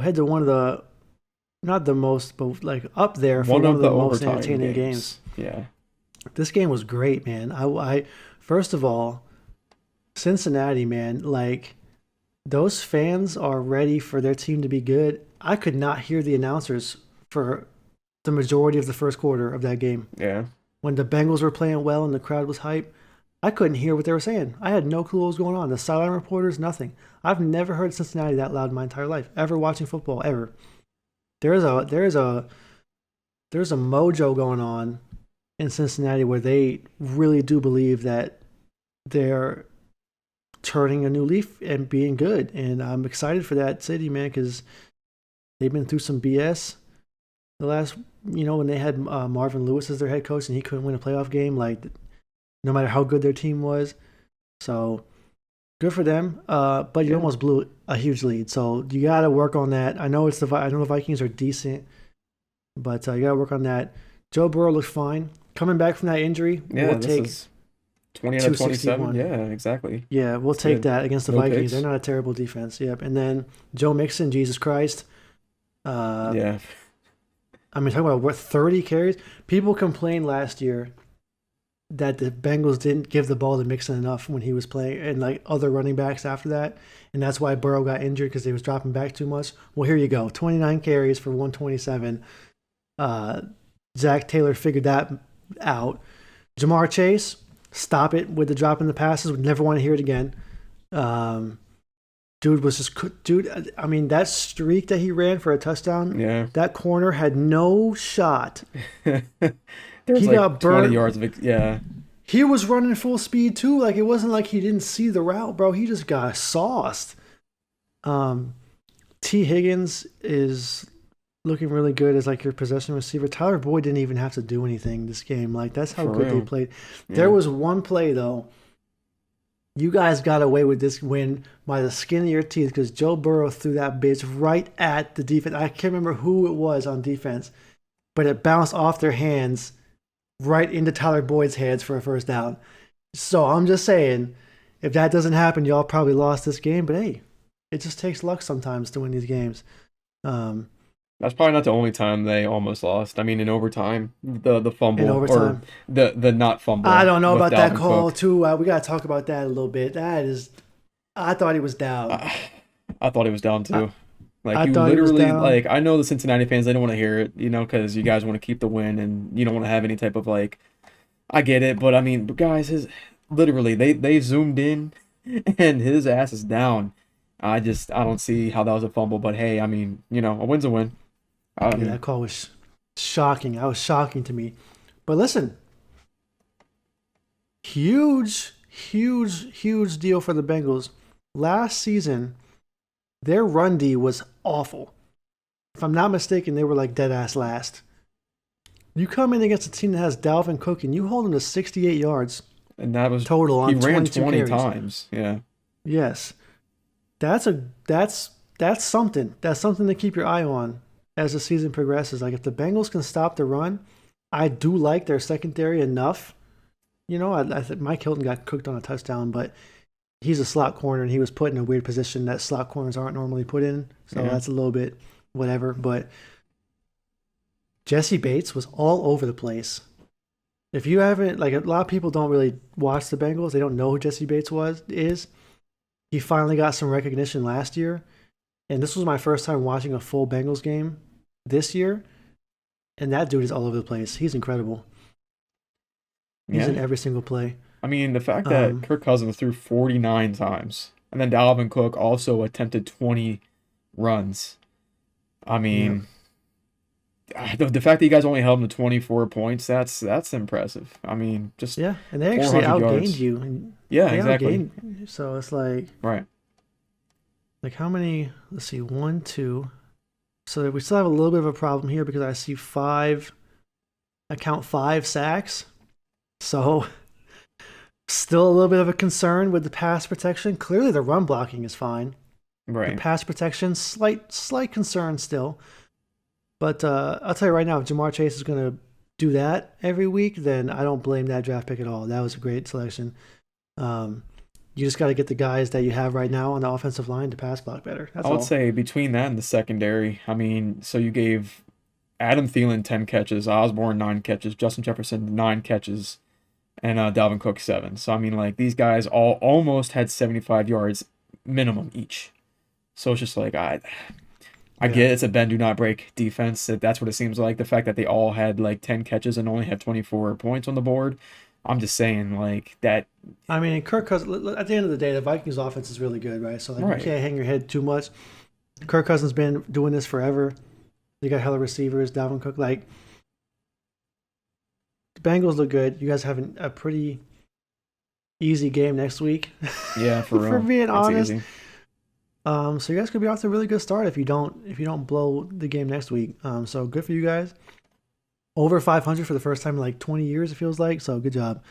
Head to one of the not the most, but like up there for One one of of the the most overtime entertaining games. games. Yeah. This game was great, man. I first of all, Cincinnati, man, like those fans are ready for their team to be good. I could not hear the announcers for the majority of the first quarter of that game. Yeah. When the Bengals were playing well and the crowd was hype, I couldn't hear what they were saying. I had no clue what was going on. The sideline reporters, nothing. I've never heard Cincinnati that loud in my entire life, ever watching football, ever. There's a there's a there's a mojo going on in Cincinnati where they really do believe that they're turning a new leaf and being good. And I'm excited for that city, man, because they've been through some BS the last, when they had Marvin Lewis as their head coach and he couldn't win a playoff game, like no matter how good their team was. So good for them. But you Yeah. almost blew a huge lead, so you got to work on that. I know the Vikings are decent, but you got to work on that. Joe Burrow looks fine. Coming back from that injury, we'll Yeah, this take is 20 out of 27. 261. Yeah, exactly. Yeah, we'll It's take good. that against the No Vikings. They're picks. not a terrible defense. Yep. And then Joe Mixon, Jesus Christ. Uh, Yeah. I mean, talking about what 30 carries. People complained last year that the Bengals didn't give the ball to Mixon enough when he was playing, and like other running backs after that, and that's why Burrow got injured because they was dropping back too much. Well, here you go, 29 carries for 127. Uh, Zach Taylor figured that out. Jamar Chase, stop it with the drop in the passes. We never want to hear it again. Um, dude was just dude. I mean, that streak that he ran for a touchdown, Yeah. that corner had no shot. There's He like got 20 burnt. yards of yeah. He was running full speed too. Like it wasn't like he didn't see the route, bro. He just got sauced. Um, T. Higgins is looking really good as like your possession receiver. Tyler Boyd didn't even have to do anything this game. Like that's how For good they real. played. There Yeah. was one play though. You guys got away with this win by the skin of your teeth because Joe Burrow threw that bitch right at the defense. I can't remember who it was on defense, but it bounced off their hands right into Tyler Boyd's hands for a first down. So I'm just saying, if that doesn't happen, y'all probably lost this game. But hey, it just takes luck sometimes to win these games. Um, That's probably not the only time they almost lost. I mean, in overtime, the in fumble or overtime, the not I fumble don't know with about that Dalvin call Cook. too. We gotta talk about that a little bit. That is, I thought he was down. I, I thought he was down I, too. Like I you thought he was literally down. like I know the Cincinnati fans they don't want to hear it, because you guys want to keep the win and you don't want to have any type of like I get it, but I mean, but guys, his literally they zoomed in and his ass is down. I don't see how that was a fumble, but hey, I mean, a win's a win. I Yeah, mean, that call was shocking. That was shocking to me. But listen, huge, huge, huge deal for the Bengals. Last season, their run D was awful. If I'm not mistaken, they were like dead ass last. You come in against a team that has Dalvin Cook and you hold him to 68 yards and that was total he on ran 22 20 carries. times. Yeah. Yes, that's a that's something. That's something to keep your eye on as the season progresses. Like if the Bengals can stop the run, I do like their secondary enough. I think Mike Hilton got cooked on a touchdown, but he's a slot corner and he was put in a weird position that slot corners aren't normally put in. So Yeah. that's a little bit whatever. But Jesse Bates was all over the place. If you haven't, like a lot of people don't really watch the Bengals, they don't know who Jesse Bates is. He finally got some recognition last year, and this was my first time watching a full Bengals game this year. And that dude is all over the place. He's incredible. He's in Yeah. every single play. I mean, the fact that Um, Kirk Cousins threw 49 times and then Dalvin Cook also attempted 20 runs. I yeah, mean, the fact that you guys only held him to 24 points, that's impressive. I mean, just yeah, and they actually 400 outgained yards. you. And Yeah, they exactly. outgained, you. So it's Right. like how many? Let's see, one, two. So we still have a little bit of a problem here because I see five. I count 5 sacks. So still a little bit of a concern with the pass protection. Clearly, the run blocking is fine. The Right. pass protection, slight concern still. But I'll tell you right now, if Jamar Chase is going to do that every week, then I don't blame that draft pick at all. That was a great selection. Um, You just got to get the guys that you have right now on the offensive line to pass block better. That's I would all. say between that and the secondary, I mean, so you gave Adam Thielen 10 catches, Osborne 9 catches, Justin Jefferson 9 catches, and Dalvin Cook 7. So I mean, like these guys all almost had 75 yards minimum each. So it's just like I Yeah. get it's a bend do not break defense. That's what it seems like. The fact that they all had like 10 catches and only had 24 points on the board. I'm just saying like that. I mean, Kirk Cousins. At the end of the day, the Vikings offense is really good, right? So like, you Right. can't hang your head too much. Kirk Cousins been doing this forever. You got hella receivers, Dalvin Cook. Like, the Bengals look good. You guys have a pretty easy game next week, Yeah, for for real. being It's honest. easy. So you guys could be off to a really good start if you don't blow the game next week. So good for you guys. Over 500 for the first time in like 20 years, it feels like. So good job.